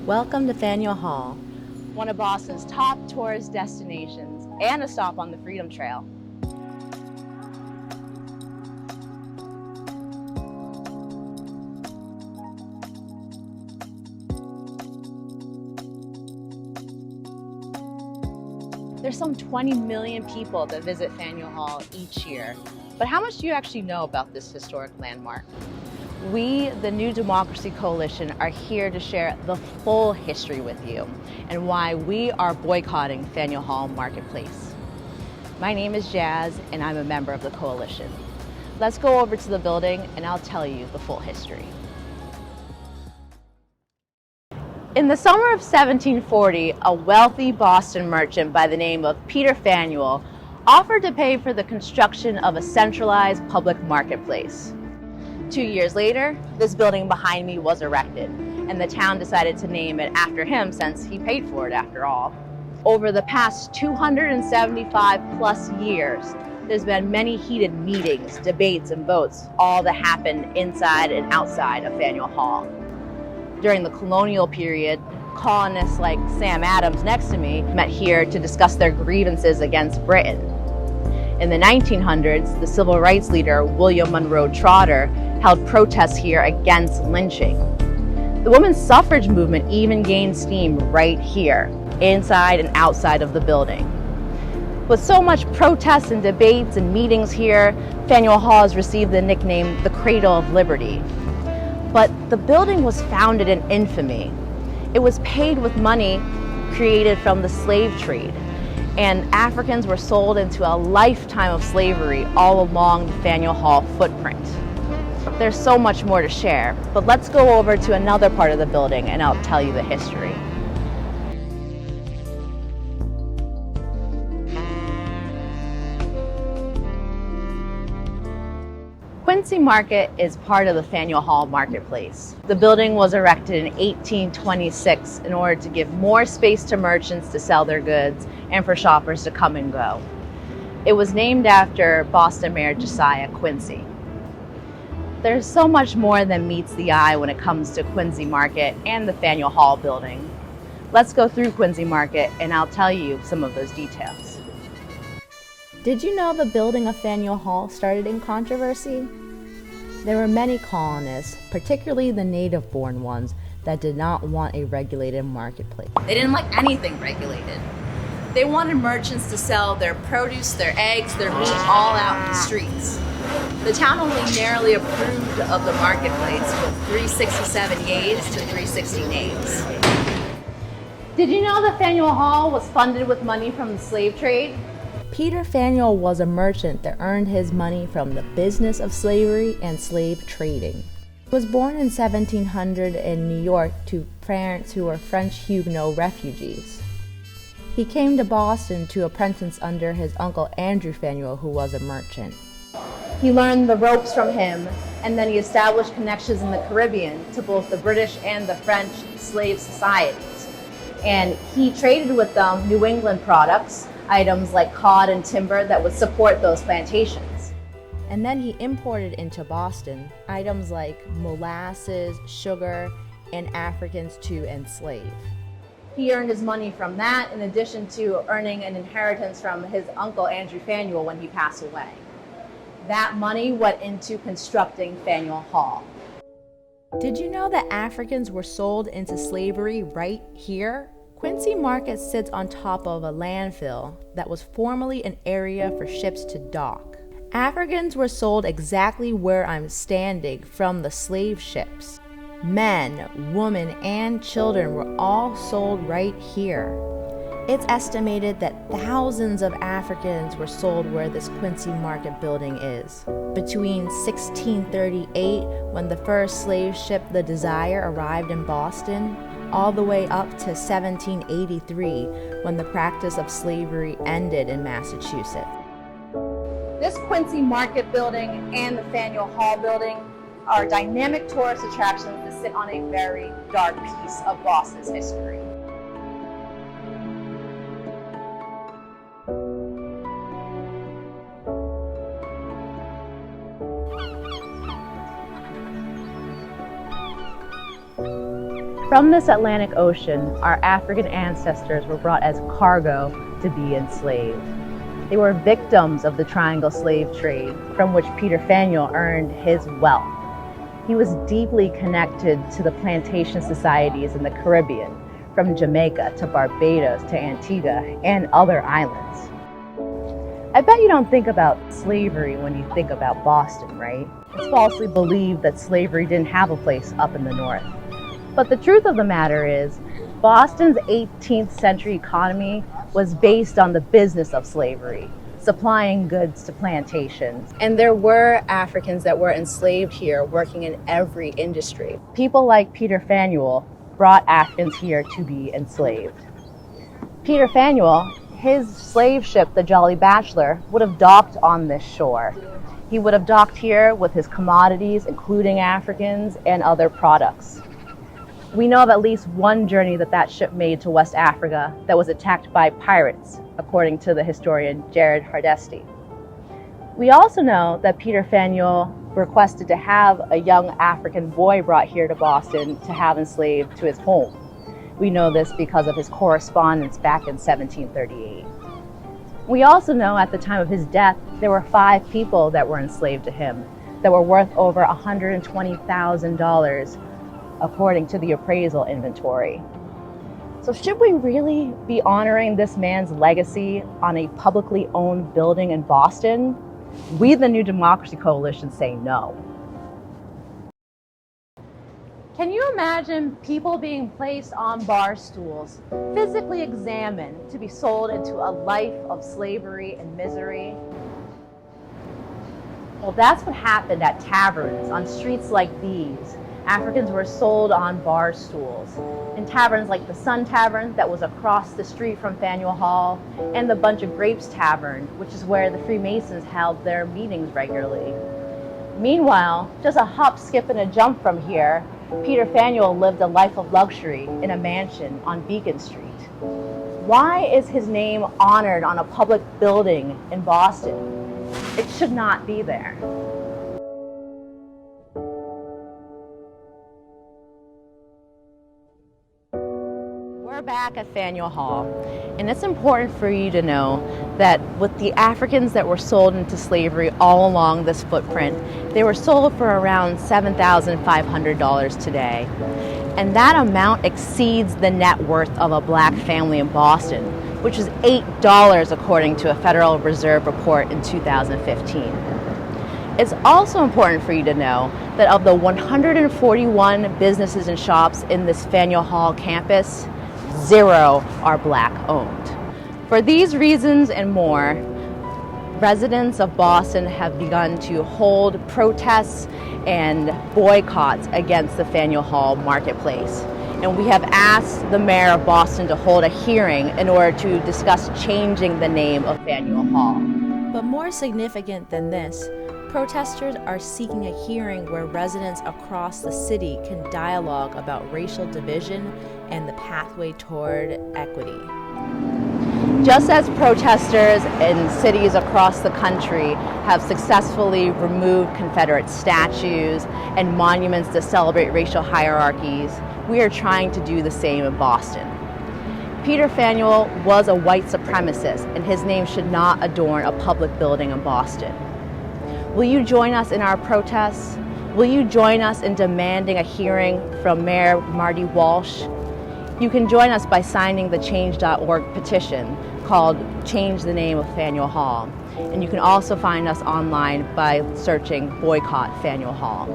Welcome to Faneuil Hall, one of Boston's top tourist destinations and a stop on the Freedom Trail. There's some 20 million people that visit Faneuil Hall each year. But how much do you actually know about this historic landmark? We, the New Democracy Coalition, are here to share the full history with you and why we are boycotting Faneuil Hall Marketplace. My name is Jazz and I'm a member of the coalition. Let's go over to the building and I'll tell you the full history. In the summer of 1740, a wealthy Boston merchant by the name of Peter Faneuil offered to pay for the construction of a centralized public marketplace. 2 years later, this building behind me was erected, and the town decided to name it after him since he paid for it after all. Over the past 275 plus years, there's been many heated meetings, debates, and votes, all that happened inside and outside of Faneuil Hall. During the colonial period, colonists like Sam Adams next to me met here to discuss their grievances against Britain. In the 1900s, the civil rights leader William Monroe Trotter held protests here against lynching. The women's suffrage movement even gained steam right here, inside and outside of the building. With so much protests and debates and meetings here, Faneuil Hall has received the nickname the Cradle of Liberty. But the building was founded in infamy. It was paid with money created from the slave trade, and Africans were sold into a lifetime of slavery all along the Faneuil Hall footprint. There's so much more to share, but let's go over to another part of the building and I'll tell you the history. Quincy Market is part of the Faneuil Hall Marketplace. The building was erected in 1826 in order to give more space to merchants to sell their goods and for shoppers to come and go. It was named after Boston Mayor Josiah Quincy. There's so much more than meets the eye when it comes to Quincy Market and the Faneuil Hall building. Let's go through Quincy Market and I'll tell you some of those details. Did you know the building of Faneuil Hall started in controversy? There were many colonists, particularly the native-born ones, that did not want a regulated marketplace. They didn't like anything regulated. They wanted merchants to sell their produce, their eggs, their meat all out in the streets. The town only narrowly approved of the marketplace with 367 yeas to 360 nays. Did you know that Faneuil Hall was funded with money from the slave trade? Peter Faneuil was a merchant that earned his money from the business of slavery and slave trading. He was born in 1700 in New York to parents who were French Huguenot refugees. He came to Boston to apprentice under his uncle Andrew Faneuil, who was a merchant. He learned the ropes from him, and then he established connections in the Caribbean to both the British and the French slave societies. And he traded with them New England products, items like cod and timber that would support those plantations. And then he imported into Boston items like molasses, sugar, and Africans to enslave. He earned his money from that in addition to earning an inheritance from his uncle Andrew Faneuil when he passed away. That money went into constructing Faneuil Hall. Did you know that Africans were sold into slavery right here? Quincy Market sits on top of a landfill that was formerly an area for ships to dock. Africans were sold exactly where I'm standing from the slave ships. Men, women, and children were all sold right here. It's estimated that thousands of Africans were sold where this Quincy Market building is. Between 1638, when the first slave ship, the Desire, arrived in Boston, all the way up to 1783, when the practice of slavery ended in Massachusetts. This Quincy Market building and the Faneuil Hall building are dynamic tourist attractions that sit on a very dark piece of Boston's history. From this Atlantic Ocean, our African ancestors were brought as cargo to be enslaved. They were victims of the triangle slave trade, from which Peter Faneuil earned his wealth. He was deeply connected to the plantation societies in the Caribbean, from Jamaica to Barbados to Antigua and other islands. I bet you don't think about slavery when you think about Boston, right? It's falsely believed that slavery didn't have a place up in the north. But the truth of the matter is, Boston's 18th century economy was based on the business of slavery, supplying goods to plantations. And there were Africans that were enslaved here, working in every industry. People like Peter Faneuil brought Africans here to be enslaved. Peter Faneuil, his slave ship, the Jolly Bachelor, would have docked on this shore. He would have docked here with his commodities, including Africans and other products. We know of at least one journey that ship made to West Africa that was attacked by pirates, according to the historian Jared Hardesty. We also know that Peter Faneuil requested to have a young African boy brought here to Boston to have enslaved to his home. We know this because of his correspondence back in 1738. We also know at the time of his death, there were 5 people that were enslaved to him that were worth over $120,000, according to the appraisal inventory. So should we really be honoring this man's legacy on a publicly owned building in Boston? We, the New Democracy Coalition, say no. Can you imagine people being placed on bar stools, physically examined to be sold into a life of slavery and misery? Well, that's what happened at taverns on streets like these. Africans were sold on bar stools in taverns like the Sun Tavern that was across the street from Faneuil Hall, and the Bunch of Grapes Tavern, which is where the Freemasons held their meetings regularly. Meanwhile, just a hop, skip, and a jump from here, Peter Faneuil lived a life of luxury in a mansion on Beacon Street. Why is his name honored on a public building in Boston? It should not be there. We're back at Faneuil Hall, and it's important for you to know that with the Africans that were sold into slavery all along this footprint, they were sold for around $7,500 today. And that amount exceeds the net worth of a black family in Boston, which is $8 according to a Federal Reserve report in 2015. It's also important for you to know that of the 141 businesses and shops in this Faneuil Hall campus, 0 are black owned. For these reasons and more, residents of Boston have begun to hold protests and boycotts against the Faneuil Hall marketplace. And we have asked the mayor of Boston to hold a hearing in order to discuss changing the name of Faneuil Hall. But more significant than this, protesters are seeking a hearing where residents across the city can dialogue about racial division and the pathway toward equity. Just as protesters in cities across the country have successfully removed Confederate statues and monuments to celebrate racial hierarchies, we are trying to do the same in Boston. Peter Faneuil was a white supremacist, and his name should not adorn a public building in Boston. Will you join us in our protests? Will you join us in demanding a hearing from Mayor Marty Walsh? You can join us by signing the change.org petition called Change the Name of Faneuil Hall. And you can also find us online by searching Boycott Faneuil Hall.